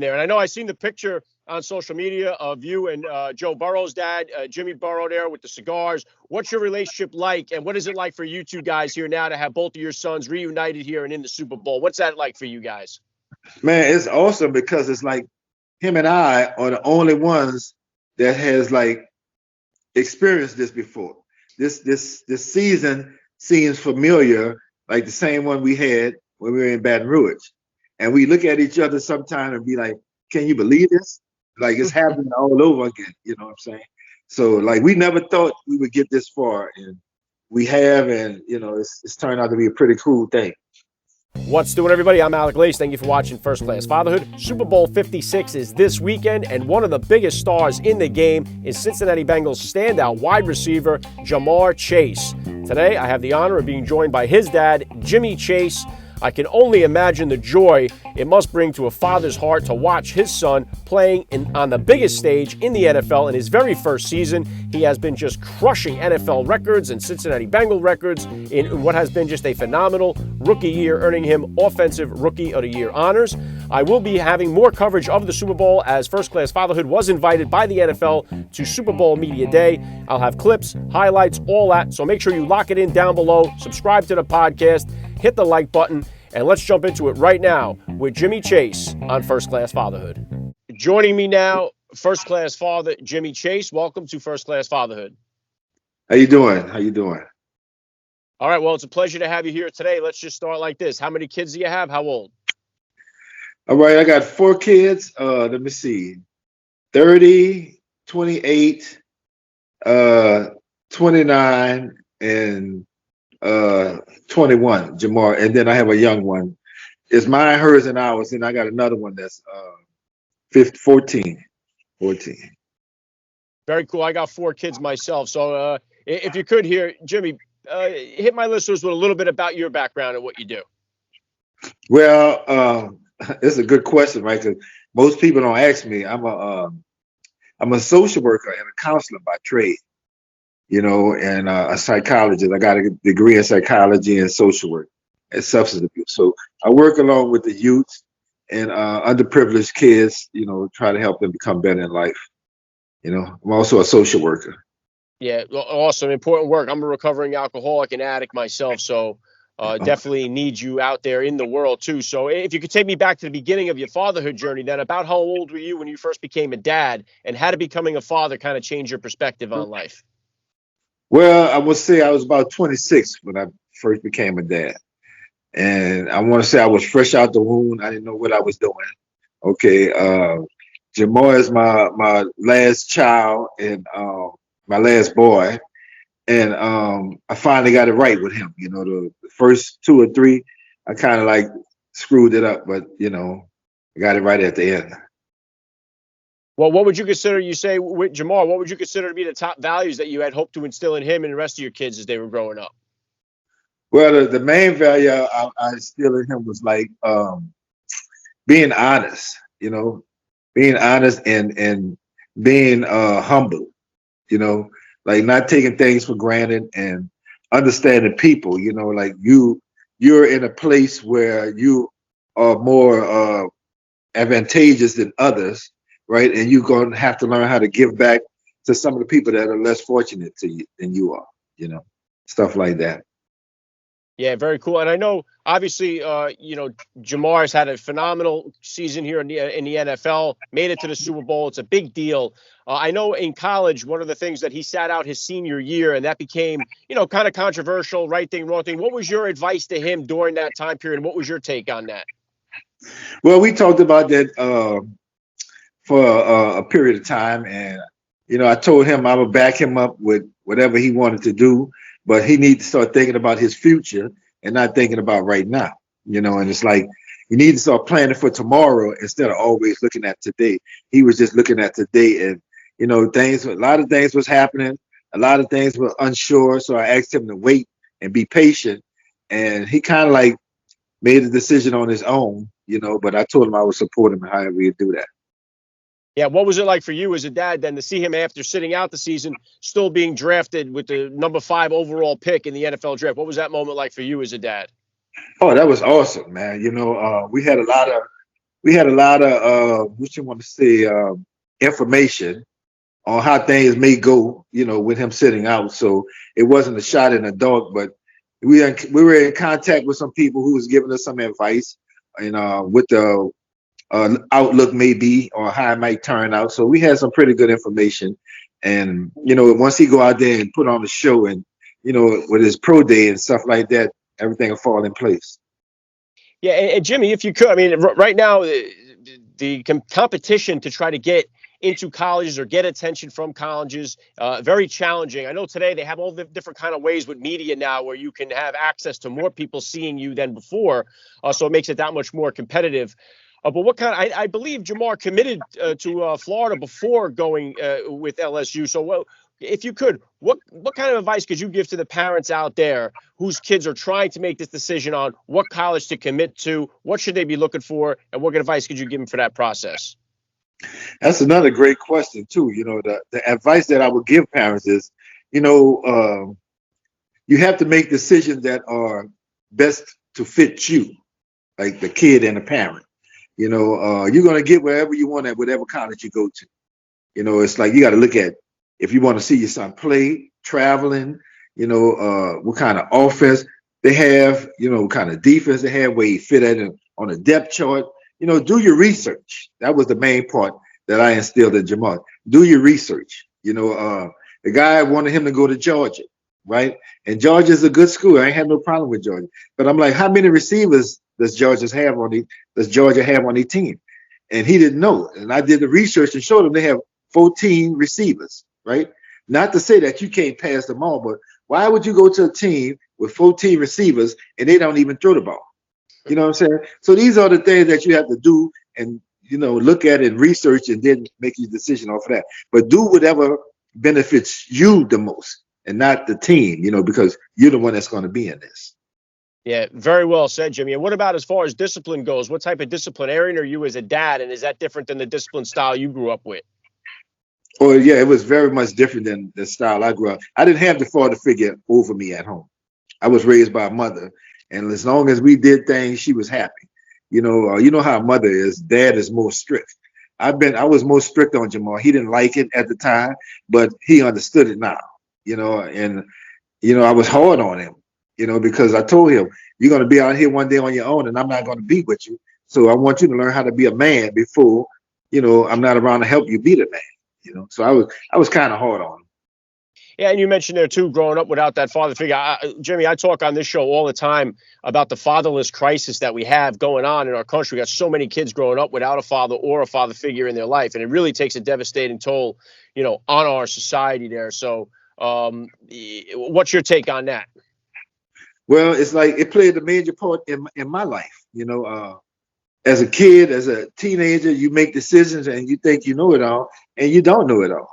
there. And I know I seen the picture on social media of you and Joe Burrow's dad, Jimmy Burrow, there with the cigars. What's your relationship like, and what is it like for you two guys here now to have both of your sons reunited here and in the Super Bowl? What's that like for you guys? Man, it's awesome because it's like him and I are the only ones that has like experienced this before. This season seems familiar, like the same one we had when we were in Baton Rouge. And we look at each other sometime and be like, can you believe this? Like it's happening all over again, you know what I'm saying? So like we never thought we would get this far, and we have, and you know, it's turned out to be a pretty cool thing. What's doing, everybody? I'm Alec Lace. Thank you for watching First Class Fatherhood. Super Bowl 56 is this weekend, and one of the biggest stars in the game is Cincinnati Bengals standout wide receiver JaMarr Chase. Today, I have the honor of being joined by his dad, Jimmy Chase. I can only imagine the joy it must bring to a father's heart to watch his son playing on the biggest stage in the NFL in his very first season. He has been just crushing NFL records and Cincinnati Bengal records in what has been just a phenomenal rookie year, earning him Offensive Rookie of the Year honors. I will be having more coverage of the Super Bowl as First Class Fatherhood was invited by the NFL to Super Bowl Media Day. I'll have clips, highlights, all that. So make sure you lock it in down below, subscribe to the podcast, hit the like button, and let's jump into it right now with Jimmy Chase on First Class Fatherhood. Joining me now, First Class Father Jimmy Chase. Welcome to First Class Fatherhood. How you doing? How you doing? All right, well, it's a pleasure to have you here today. Let's just start like this. How many kids do you have? How old? All right, I got 4 kids. Let me see. 30, 28, 29, and 21, JaMarr, and then I have a young one. It's mine, hers, and ours, and I got another one that's 14. Very cool. I got 4 kids myself. So if you could here, Jimmy, hit my listeners with a little bit about your background and what you do. Well, it's a good question, right? Because most people don't ask me. I'm a social worker and a counselor by trade, you know, and a psychologist. I got a degree in psychology and social work and substance abuse. So I work along with the youth and underprivileged kids, you know, try to help them become better in life. You know, I'm also a social worker. Yeah, awesome. Important work. I'm a recovering alcoholic and addict myself, so definitely need you out there in the world too. So if you could take me back to the beginning of your fatherhood journey, then about how old were you when you first became a dad, and how did becoming a father kind of change your perspective on life? Well, I would say I was about 26 when I first became a dad. And I want to say I was fresh out the womb. I didn't know what I was doing. Okay. JaMarr is my last child and my last boy. And I finally got it right with him. You know, the first 2 or 3, I kind of like screwed it up, but you know, I got it right at the end. Well, what would you consider, you say with JaMarr, what would you consider to be the top values that you had hoped to instill in him and the rest of your kids as they were growing up? Well, the main value I instilled in him was like being honest, you know, being honest and being humble, you know, like not taking things for granted and understanding people, you know, like you're in a place where you are more advantageous than others, right? And you're going to have to learn how to give back to some of the people that are less fortunate to you than you are, you know, stuff like that. Yeah, very cool. And I know, obviously, you know, JaMarr's had a phenomenal season here in the NFL, made it to the Super Bowl. It's a big deal. I know in college, one of the things that he sat out his senior year, and that became, you know, kind of controversial, right thing, wrong thing. What was your advice to him during that time period, and what was your take on that? Well, we talked about that for a period of time, and you know, I told him I would back him up with whatever he wanted to do, but he needs to start thinking about his future and not thinking about right now, you know. And it's like you need to start planning for tomorrow instead of always looking at today. He was just looking at today, and you know, a lot of things was happening, a lot of things were unsure. So I asked him to wait and be patient, and he kind of like made a decision on his own, you know. But I told him I would support him however he'd do that. Yeah, what was it like for you as a dad then to see him after sitting out the season, still being drafted with the number 5 overall pick in the NFL draft? What was that moment like for you as a dad? Oh, that was awesome, man. You know, we had a we had a lot of what you want to say, information on how things may go, with him sitting out. So it wasn't a shot in the dark, but we were in contact with some people who was giving us some advice and what the outlook may be or how it might turn out. So we had some pretty good information. And, once he go out there and put on the show and, with his pro day and stuff like that, everything will fall in place. Yeah, and Jimmy, if you could, I mean, right now, the competition to try to get into colleges or get attention from colleges, very challenging. I know today they have all the different kind of ways with media now where you can have access to more people seeing you than before, so it makes it that much more competitive. But what kind of, I believe JaMarr committed to Florida before going with LSU. So if you could, what kind of advice could you give to the parents out there whose kids are trying to make this decision on what college to commit to? What should they be looking for? And what advice could you give them for that process? That's another great question too. The advice that I would give parents is, you have to make decisions that are best to fit you, like the kid and the parent. You're going to get wherever you want at whatever college you go to. It's like you got to look at if you want to see your son play, traveling, what kind of offense they have, what kind of defense they have, where you fit at on a depth chart. Do your research. That was the main part that I instilled in JaMarr. Do your research. The guy wanted him to go to Georgia, right? And Georgia's a good school. I ain't had no problem with Georgia. But I'm like, how many receivers does Georgia have on the team? And he didn't know. And I did the research and showed him they have 14 receivers, right? Not to say that you can't pass them all, but why would you go to a team with 14 receivers and they don't even throw the ball? You know what I'm saying? So these are the things that you have to do and, look at and research and then make your decision off of that. But do whatever benefits you the most and not the team, because you're the one that's going to be in this. Yeah, very well said, Jimmy. And what about as far as discipline goes? What type of disciplinarian are you as a dad? And is that different than the discipline style you grew up with? Oh, yeah, it was very much different than the style I grew up. I didn't have the father figure over me at home. I was raised by a mother. And as long as we did things, she was happy. You know how a mother is. Dad is more strict. I was more strict on JaMarr. He didn't like it at the time, but he understood it now. And I was hard on him. Because I told him, you're going to be out here one day on your own, and I'm not going to be with you. So I want you to learn how to be a man before, I'm not around to help you be the man. So I was kind of hard on him. Yeah, and you mentioned there too, growing up without that father figure. Jimmy, I talk on this show all the time about the fatherless crisis that we have going on in our country. We got so many kids growing up without a father or a father figure in their life, and it really takes a devastating toll, on our society there. So, what's your take on that? Well, it's like it played a major part in my life. As a kid, as a teenager, you make decisions and you think you know it all, and you don't know it all.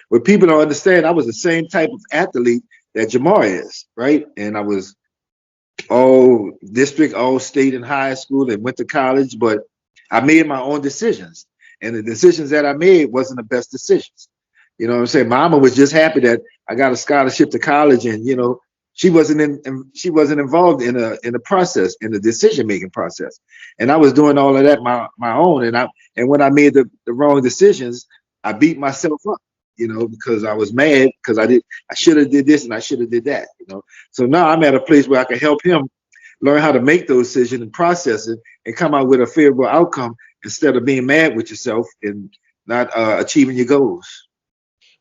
What people don't understand, I was the same type of athlete that JaMarr is, right? And I was all district, all state in high school and went to college, but I made my own decisions. And the decisions that I made wasn't the best decisions. You know what I'm saying? Mama was just happy that I got a scholarship to college and, she wasn't involved in the process, in the decision-making process. And I was doing all of that my own. And when I made the wrong decisions, I beat myself up, because I was mad because I should have did this and I should have did that, So now I'm at a place where I can help him learn how to make those decisions and process it and come out with a favorable outcome instead of being mad with yourself and not achieving your goals.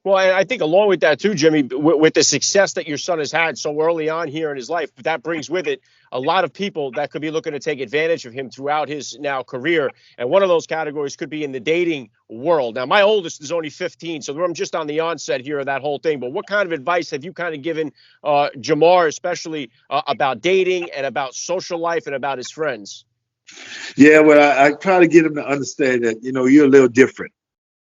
Well, and I think along with that too, Jimmy, with the success that your son has had so early on here in his life, that brings with it a lot of people that could be looking to take advantage of him throughout his now career. And one of those categories could be in the dating world. Now, my oldest is only 15, so I'm just on the onset here of that whole thing. But what kind of advice have you kind of given JaMarr, especially about dating and about social life and about his friends? Yeah, well, I try to get him to understand that, you're a little different.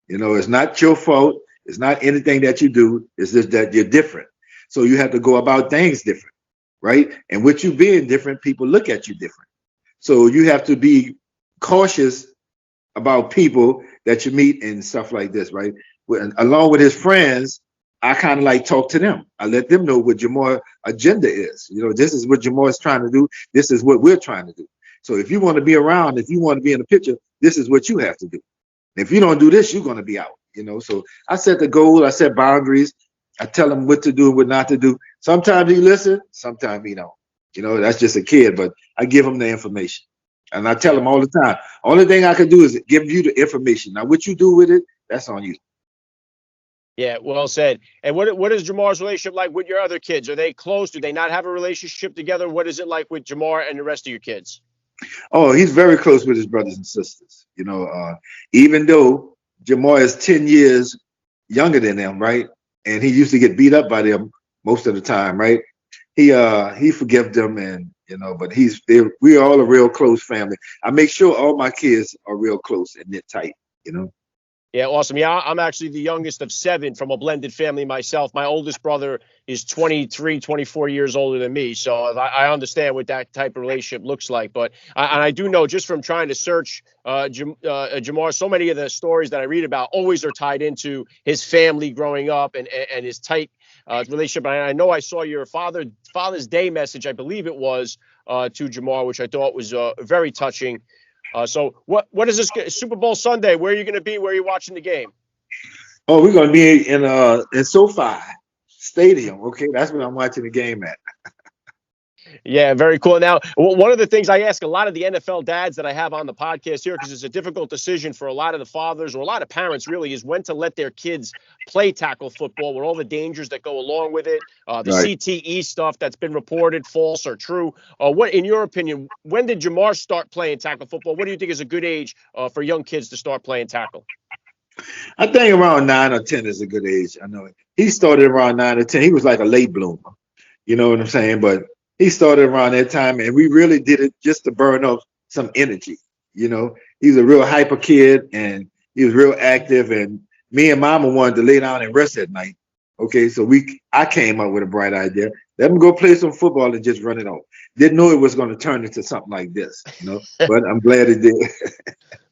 It's not your fault. It's not anything that you do. It's just that you're different. So you have to go about things different, right? And with you being different, people look at you different. So you have to be cautious about people that you meet and stuff like this, right? Along with his friends, I kind of like talk to them. I let them know what JaMarr's agenda is. This is what JaMarr is trying to do. This is what we're trying to do. So if you want to be around, if you want to be in the picture, this is what you have to do. If you don't do this, you're going to be out, So I set the goal, I set boundaries, I tell them what to do and what not to do. Sometimes he listen, sometimes he don't. That's just a kid, but I give him the information. And I tell him all the time, only thing I can do is give you the information. Now, what you do with it, that's on you. Yeah, well said. And what is JaMarr's relationship like with your other kids? Are they close? Do they not have a relationship together? What is it like with JaMarr and the rest of your kids? Oh, he's very close with his brothers and sisters. Even though JaMarr is 10 years younger than them, right? And he used to get beat up by them most of the time, right? He forgive them, and but we are all a real close family. I make sure all my kids are real close and knit tight. Yeah, awesome. Yeah, I'm actually the youngest of 7 from a blended family myself. My oldest brother is 23, 24 years older than me. So I understand what that type of relationship looks like. But I do know just from trying to search JaMarr, so many of the stories that I read about always are tied into his family growing up and his tight relationship. And I know I saw your Father's Day message, I believe it was, to JaMarr, which I thought was very touching. So what is this Super Bowl Sunday? Where are you going to be? Where are you watching the game? Oh, we're going to be in SoFi Stadium. Okay, that's where I'm watching the game at. Yeah, very cool. Now, one of the things I ask a lot of the NFL dads that I have on the podcast here, because it's a difficult decision for a lot of the fathers or a lot of parents really, is when to let their kids play tackle football with all the dangers that go along with it, the Right. CTE stuff that's been reported, false or true. What, in your opinion, when did JaMarr start playing tackle football? What do you think is a good age for young kids to start playing tackle? I think around 9 or 10 is a good age. I know he started around 9 or 10. He was like a late bloomer. You know what I'm saying? But he started around that time, and we really did it just to burn off some energy. He's a real hyper kid, and he was real active. And me and Mama wanted to lay down and rest at night. Okay, so I came up with a bright idea. Let him go play some football and just run it off. Didn't know it was going to turn into something like this, but I'm glad it did.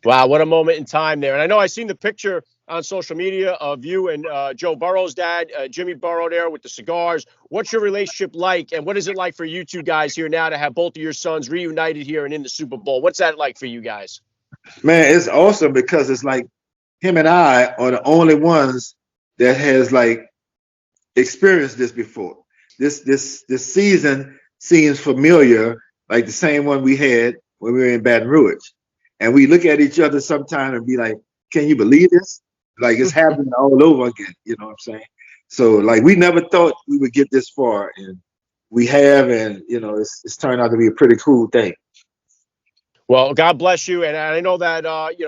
Wow, what a moment in time there. And I know I've seen the picture on social media of you and Joe Burrow's dad, Jimmy Burrow, there with the cigars. What's your relationship like, and what is it like for you two guys here now to have both of your sons reunited here and in the Super Bowl? What's that like for you guys? Man, it's awesome because it's like him and I are the only ones that has like experienced this before. This season seems familiar, like the same one we had when we were in Baton Rouge. And we look at each other sometime and be like, can you believe this? Like it's happening all over again. You know what I'm saying? So like we never thought we would get this far, and we have, and it's turned out to be a pretty cool thing. Well, God bless you. And I know that,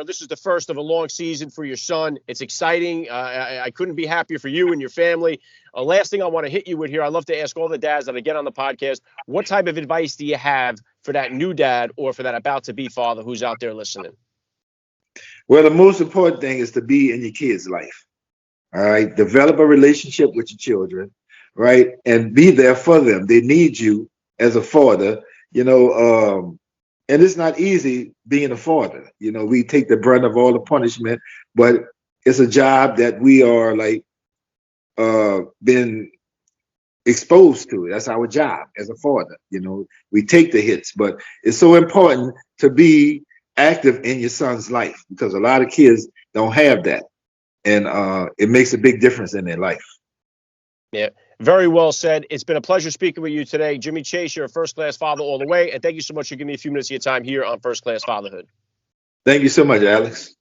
this is the first of a long season for your son. It's exciting. I couldn't be happier for you and your family. Last thing I want to hit you with here, I love to ask all the dads that I get on the podcast, what type of advice do you have for that new dad or for that about to be father who's out there listening? Well, the most important thing is to be in your kid's life. All right. Develop a relationship with your children, right? And be there for them. They need you as a father, and it's not easy being a father. We take the brunt of all the punishment, but it's a job that we are like been exposed to. That's our job as a father. We take the hits, but it's so important to be active in your son's life because a lot of kids don't have that, and it makes a big difference in their life. Yeah, very well said. It's been a pleasure speaking with you today. Jimmy Chase, you're a first-class father all the way, and thank you so much for giving me a few minutes of your time here on First Class Fatherhood. Thank you so much, Alex.